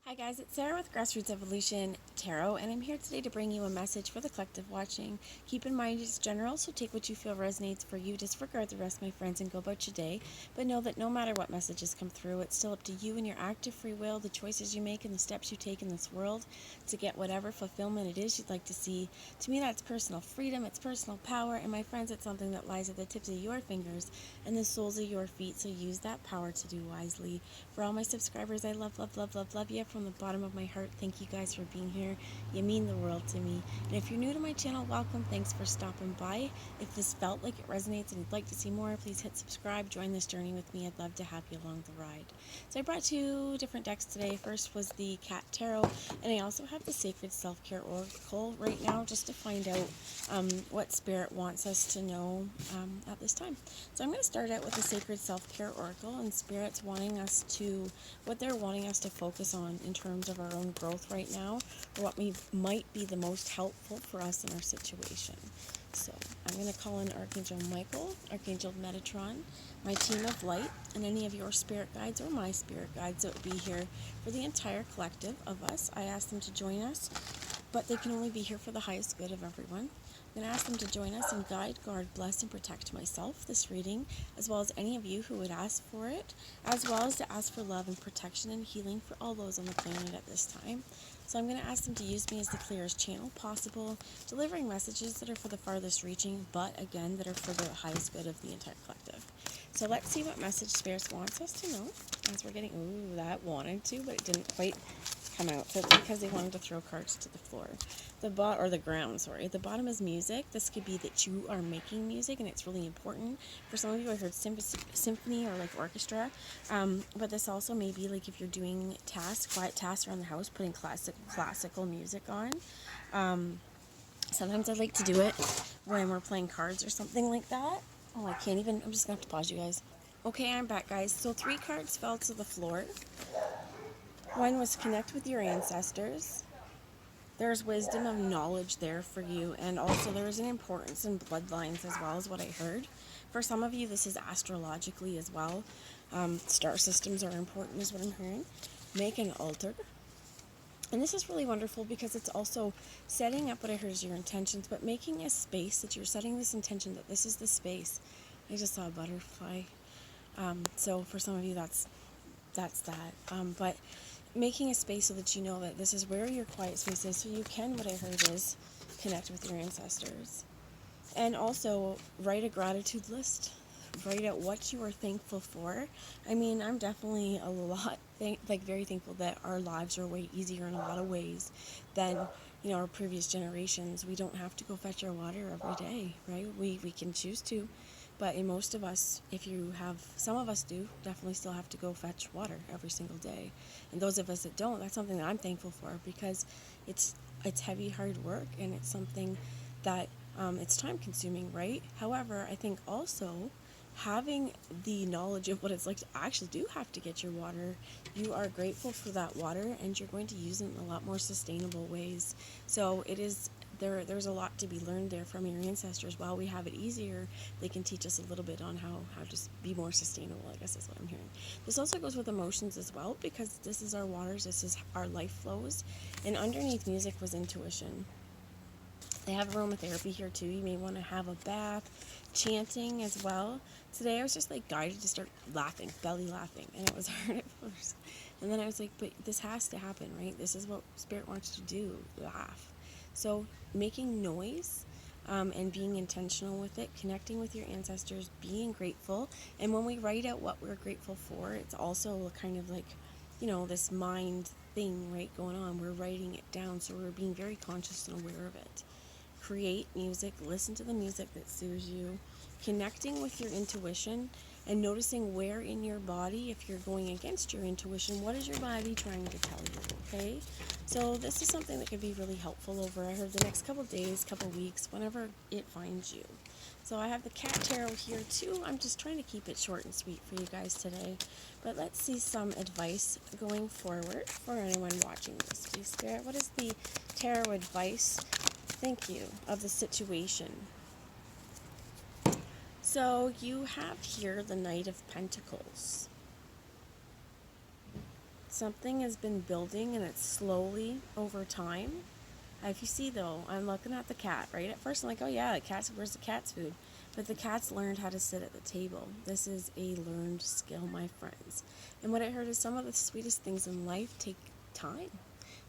Hi guys, it's Sarah with Grassroots Evolution Tarot, and I'm here today to bring you a message for the collective watching. Keep in mind it's general, so take what you feel resonates for you. Disregard the rest, my friends, and go about your day. But know that no matter what messages come through, it's still up to you and your active free will, the choices you make, and the steps you take in this world to get whatever fulfillment it is you'd like to see. To me, that's personal freedom, it's personal power, and my friends, it's something that lies at the tips of your fingers and the soles of your feet, so use that power to do wisely. For all my subscribers, I love you from the bottom of my heart. Thank you guys for being here. You mean the world to me. And if you're new to my channel, welcome. Thanks for stopping by. If this felt like it resonates and you'd like to see more, please hit subscribe. Join this journey with me. I'd love to have you along the ride. So I brought two different decks today. First was the Cat Tarot, and I also have the Sacred Self-Care Oracle right now just to find out what Spirit wants us to know at this time. So I'm going to start out with the Sacred Self-Care Oracle, and Spirit's wanting us to, what they're wanting us to focus on in terms of our own growth right now, or what might be the most helpful for us in our situation. So I'm going to call in Archangel Michael, Archangel Metatron, my team of light, and any of your spirit guides or my spirit guides that would be here for the entire collective of us. I ask them to join us, but they can only be here for the highest good of everyone. I'm going to ask them to join us and guide, guard, bless, and protect myself, this reading, as well as any of you who would ask for it, as well as to ask for love and protection and healing for all those on the planet at this time. So I'm going to ask them to use me as the clearest channel possible, delivering messages that are for the farthest reaching, but again, that are for the highest good of the entire collective. So let's see what message Spirit wants us to know, as we're getting, ooh, that wanted to, but it didn't quite come out. So it's because they wanted to throw cards to the floor. The ground, sorry. The bottom is music. This could be that you are making music, and it's really important. For some of you, I heard symphony or like orchestra, but this also may be like if you're doing tasks, quiet tasks around the house, putting classical music on. Sometimes I like to do it when we're playing cards or something like that. Oh, I can't even, I'm just going to have to pause you guys. Okay, I'm back, guys. So 3 cards fell to the floor. One was connect with your ancestors. There's wisdom of knowledge there for you, and also there's an importance in bloodlines as well, as what I heard. For some of you, this is astrologically as well. Star systems are important is what I'm hearing. Make an altar. And this is really wonderful because it's also setting up what I heard is your intentions, but making a space that you're setting this intention that this is the space. I just saw a butterfly. So for some of you, that's that. But making a space so that you know that this is where your quiet space is, so you can, what I heard is, connect with your ancestors. And also, write a gratitude list. Write out what you are thankful for. I mean, I'm definitely a lot, very thankful that our lives are way easier in a lot of ways than, our previous generations. We don't have to go fetch our water every day, right? We can choose to. But in most of us, some of us do definitely still have to go fetch water every single day. And those of us that don't, that's something that I'm thankful for, because it's heavy, hard work, and it's something that it's time consuming, right? However, I think also having the knowledge of what it's like to actually do have to get your water, you are grateful for that water, and you're going to use it in a lot more sustainable ways. So it is there's a lot to be learned there from your ancestors. While we have it easier, they can teach us a little bit on how to be more sustainable, I guess is what I'm hearing. This also goes with emotions as well, because this is our waters, this is our life flows, and underneath music was intuition. They have aromatherapy here too. You may want to have a bath, chanting as well. Today I was just guided to start laughing, belly laughing, and it was hard at first. And then I was like, but this has to happen, right? This is what Spirit wants you to do, laugh. So making noise and being intentional with it, connecting with your ancestors, being grateful. And when we write out what we're grateful for, it's also kind of this mind thing, right, going on. We're writing it down, so we're being very conscious and aware of it. Create music, listen to the music that soothes you, connecting with your intuition, and noticing where in your body, if you're going against your intuition, what is your body trying to tell you, okay? So this is something that could be really helpful over, I heard, the next couple days, couple weeks, whenever it finds you. So I have the Cat Tarot here too. I'm just trying to keep it short and sweet for you guys today. But let's see some advice going forward for anyone watching this. Please, Spirit, what is the tarot advice, thank you, of the situation? So you have here the Knight of Pentacles. something has been building, and it's slowly over time. If you see though, I'm looking at the cat, right? At first I'm like, oh yeah, the cat's, where's the cat's food? But the cat's learned how to sit at the table. This is a learned skill, my friends. And what I heard is some of the sweetest things in life take time.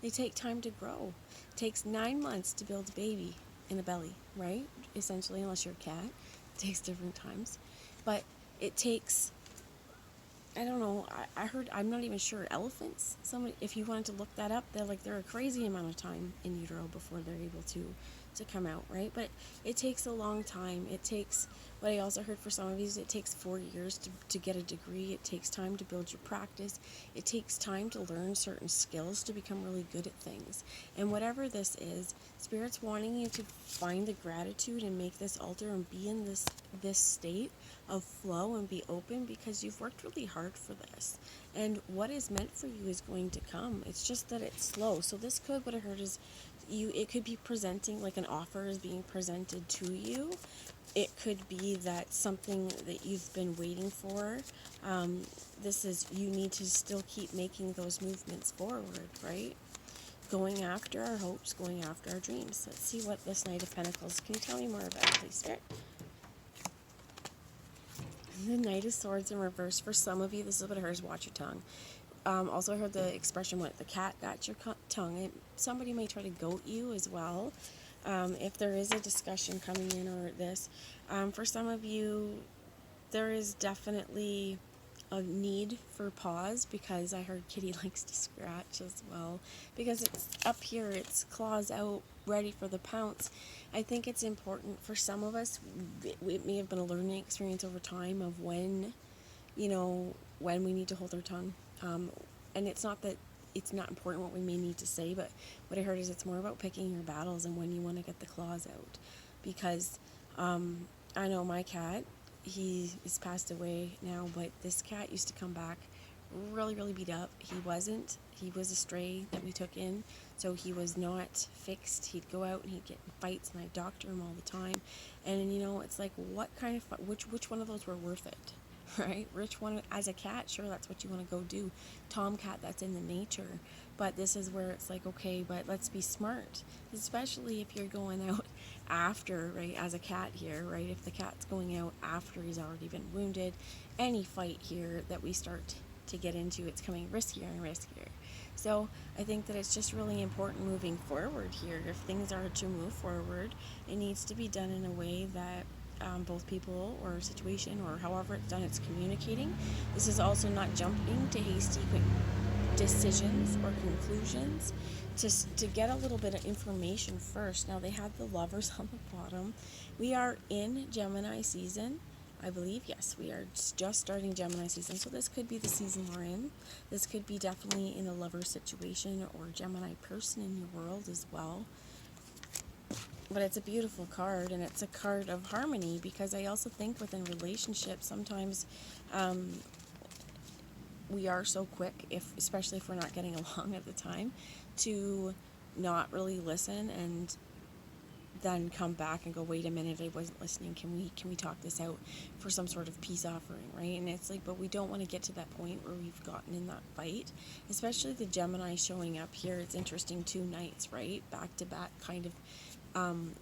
They take time to grow. It takes 9 months to build a baby in a belly, right? Essentially, unless you're a cat. It takes different times. But it takes, I don't know, I heard, I'm not even sure, elephants, somebody, if you wanted to look that up, they're a crazy amount of time in utero before they're able to come out, right? But it takes a long time. It takes, what I also heard for some of you is it takes 4 years to get a degree. It takes time to build your practice. It takes time to learn certain skills to become really good at things. And whatever this is, Spirit's wanting you to find the gratitude and make this altar and be in this state of flow and be open, because you've worked really hard for this. And what is meant for you is going to come. It's just that it's slow. So this could, what I heard is, it could be presenting, like an offer is being presented to you. It could be that something that you've been waiting for. This is, you need to still keep making those movements forward, right? Going after our hopes, going after our dreams. Let's see what this Knight of Pentacles, can you tell me more about it, please, Spirit? The Knight of Swords in reverse. For some of you, this is what it hurts, watch your tongue. Also, I heard the expression, what, the cat got your tongue. Somebody may try to goat you as well. If there is a discussion coming in or this. For some of you, there is definitely a need for pause, because I heard Kitty likes to scratch as well. Because it's up here, it's claws out, ready for the pounce. I think it's important for some of us, it may have been a learning experience over time of when, when we need to hold our tongue. And it's not that it's not important what we may need to say, but what I heard is it's more about picking your battles and when you want to get the claws out. Because I know my cat, he is passed away now, but this cat used to come back really, really beat up. He was a stray that we took in, so he was not fixed. He'd go out and he'd get in fights, and I'd doctor him all the time. And it's like, what kind of which one of those were worth it? Right? Which one, as a cat, sure, that's what you want to go do. Tomcat, that's in the nature. But this is where it's like, okay, but let's be smart. Especially if you're going out after, right, as a cat here, right? If the cat's going out after he's already been wounded, any fight here that we start to get into, it's coming riskier and riskier. So I think that it's just really important moving forward here. If things are to move forward, it needs to be done in a way that both people or situation or however it's done, it's communicating. This is also not jumping to hasty quick decisions or conclusions, to get a little bit of information first. Now they have the Lovers on the bottom. We are in Gemini season, I believe. Yes, we are just starting Gemini season, so this could be the season we're in. This could be definitely in a lover situation or Gemini person in your world as well. But it's a beautiful card, and it's a card of harmony, because I also think within relationships, sometimes we are so quick, especially if we're not getting along at the time, to not really listen and then come back and go, wait a minute, I wasn't listening. Can we talk this out for some sort of peace offering, right? And it's like, but we don't want to get to that point where we've gotten in that fight, especially the Gemini showing up here. It's interesting, 2 knights, right? Back to back, kind of.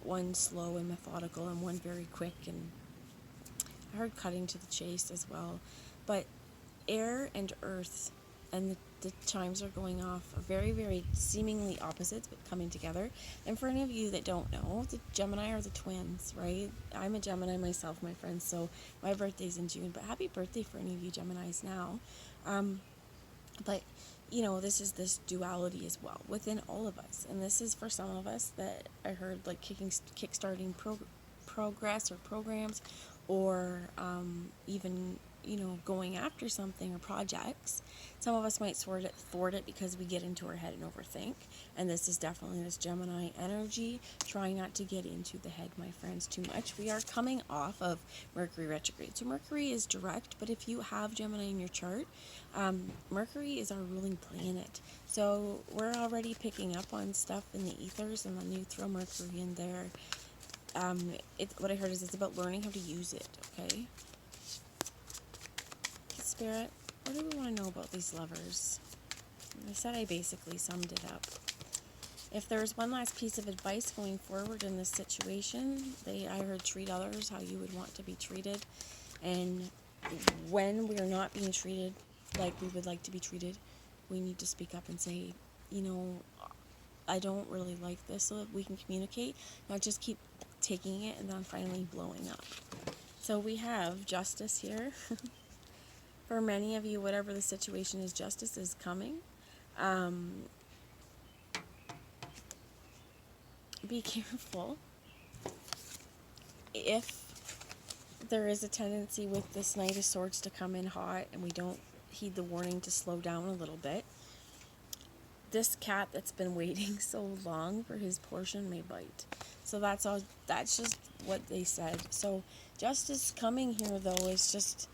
One slow and methodical and one very quick, and I heard cutting to the chase as well. But air and earth and the chimes are going off, very, very seemingly opposites but coming together. And for any of you that don't know, the Gemini are the twins, right? I'm a Gemini myself, my friends, so my birthday's in June, but happy birthday for any of you Geminis now. But this is this duality as well within all of us. And this is for some of us that I heard, like kickstarting progress or programs, or even, going after something or projects. Some of us might thwart it because we get into our head and overthink. And this is definitely this Gemini energy. Try not to get into the head, my friends, too much. We are coming off of Mercury retrograde. So Mercury is direct, but if you have Gemini in your chart, Mercury is our ruling planet. So we're already picking up on stuff in the ethers, and then you throw Mercury in there. What I heard is it's about learning how to use it, okay? Spirit, what do we want to know about these lovers? I said I basically summed it up. If there's one last piece of advice going forward in this situation, I heard treat others how you would want to be treated. And when we are not being treated like we would like to be treated, we need to speak up and say, you know, I don't really like this, so that we can communicate, not just keep taking it and then finally blowing up. So we have justice here. For many of you, whatever the situation is, justice is coming. Be careful. If there is a tendency with this Knight of Swords to come in hot and we don't heed the warning to slow down a little bit, this cat that's been waiting so long for his portion may bite. So that's all. That's just what they said. So justice coming here, though, is just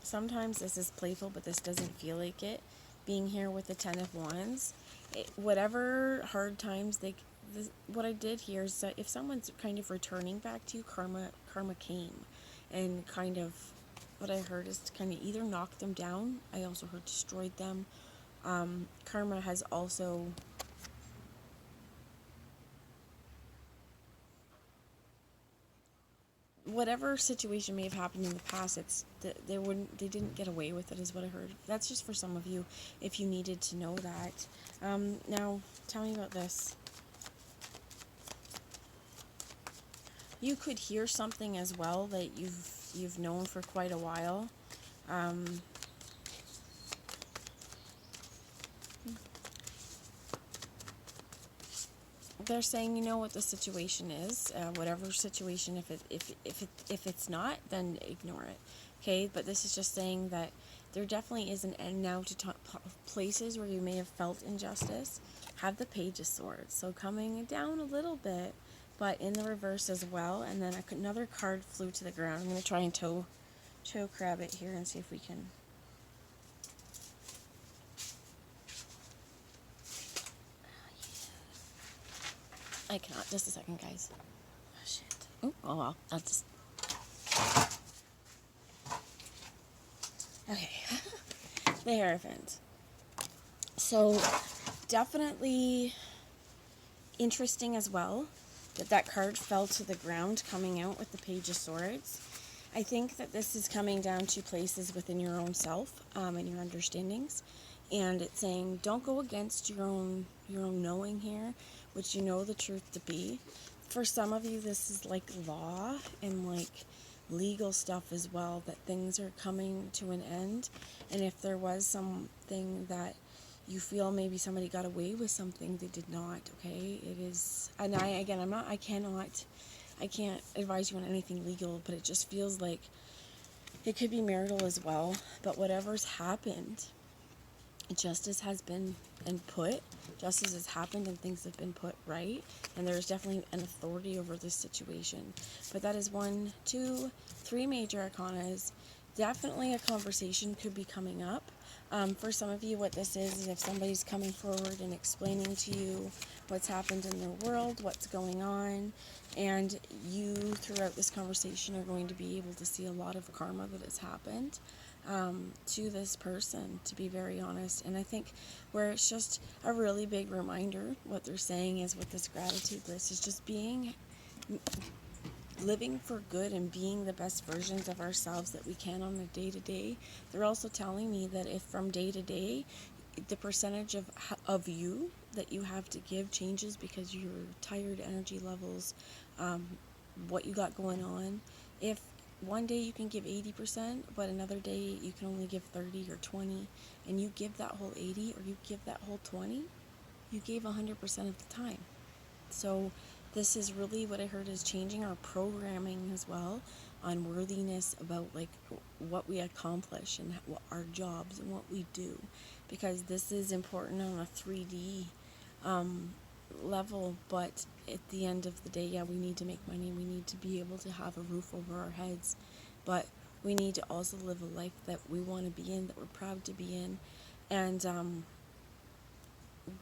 sometimes this is playful, but this doesn't feel like it. Being here with the Ten of Wands, whatever hard times what I did here is that if someone's kind of returning back to you, karma came, and kind of what I heard is to kind of either knock them down. I also heard destroyed them. Karma has also whatever situation may have happened in the past, they didn't get away with it, is what I heard. That's just for some of you, if you needed to know that. Now, tell me about this. You could hear something as well that you've known for quite a while. They're saying, you know what the situation is, whatever situation. If it's not, then ignore it. Okay, but this is just saying that there definitely is an end now to places where you may have felt injustice. Have the Page of Swords, so coming down a little bit, but in the reverse as well. And then another card flew to the ground. I'm going to try and toe crab it here and see if we can. I cannot. Just a second, guys. Oh, shit. Oh well. I'll just. Okay. The Hierophant. So, definitely interesting as well that card fell to the ground, coming out with the Page of Swords. I think that this is coming down to places within your own self and your understandings. And it's saying, don't go against your own knowing here, which you know the truth to be. For some of you, this is like law and like legal stuff as well, that things are coming to an end. And if there was something that you feel maybe somebody got away with something, they did not, okay? It is, and I can't advise you on anything legal, but it just feels like it could be marital as well. But whatever's happened, justice has been justice has happened and things have been put right, and there's definitely an authority over this situation. But that is 1, 2, 3 major arcanas. Definitely a conversation could be coming up. For some of you, what this is if somebody's coming forward and explaining to you what's happened in their world, what's going on, and you throughout this conversation are going to be able to see a lot of karma that has happened to this person, to be very honest. And I think where it's just a really big reminder, what they're saying is with this gratitude list is just living for good and being the best versions of ourselves that we can on a day-to-day. They're also telling me that if from day to day the percentage of you that you have to give changes because your tired energy levels, what you got going on, if one day you can give 80%, but another day you can only give 30 or 20, and you give that whole 80 or you give that whole 20, you gave 100% of the time. So this is really what I heard is changing our programming as well on worthiness about like what we accomplish and what our jobs and what we do, because this is important on a 3D level. But at the end of the day, yeah, we need to make money, we need to be able to have a roof over our heads, but we need to also live a life that we want to be in, that we're proud to be in, and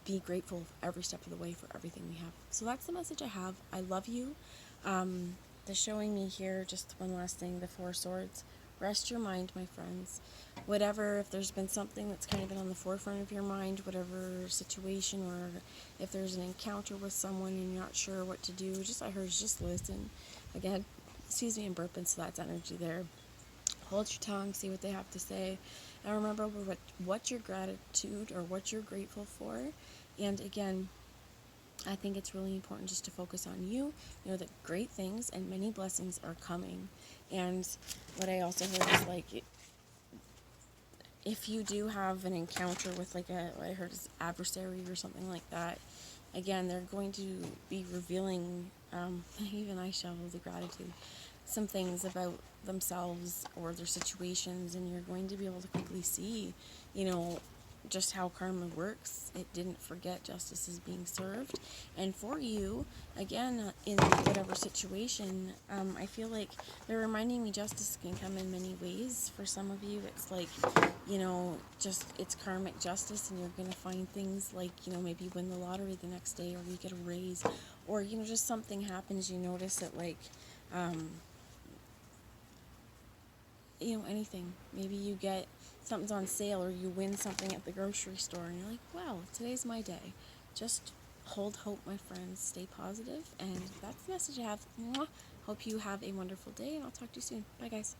be grateful every step of the way for everything we have. So that's the message I have. I love you. They're showing me here just one last thing, the 4 swords Rest your mind, my friends. Whatever, if there's been something that's kind of been on the forefront of your mind, whatever situation, or if there's an encounter with someone and you're not sure what to do, just listen. Again, excuse me, I'm burping, so that's energy there. Hold your tongue, see what they have to say, and remember what your gratitude or what you're grateful for. And again, I think it's really important just to focus on you. Know that great things and many blessings are coming. And what I also heard is like, if you do have an encounter with like what I heard is adversary or something like that, again, they're going to be revealing, even I shovel the gratitude, some things about themselves or their situations, and you're going to be able to quickly see, just how karma works. It didn't forget justice is being served. And for you, again, in whatever situation, I feel like they're reminding me justice can come in many ways. For some of you, it's like, just it's karmic justice, and you're going to find things like, maybe you win the lottery the next day, or you get a raise, or, just something happens, you notice that, like, anything. Maybe you get something's on sale, or you win something at the grocery store, and you're like, wow, today's my day. Just hold hope, my friends. Stay positive, and that's the message I have. Mwah. Hope you have a wonderful day, and I'll talk to you soon. Bye, guys.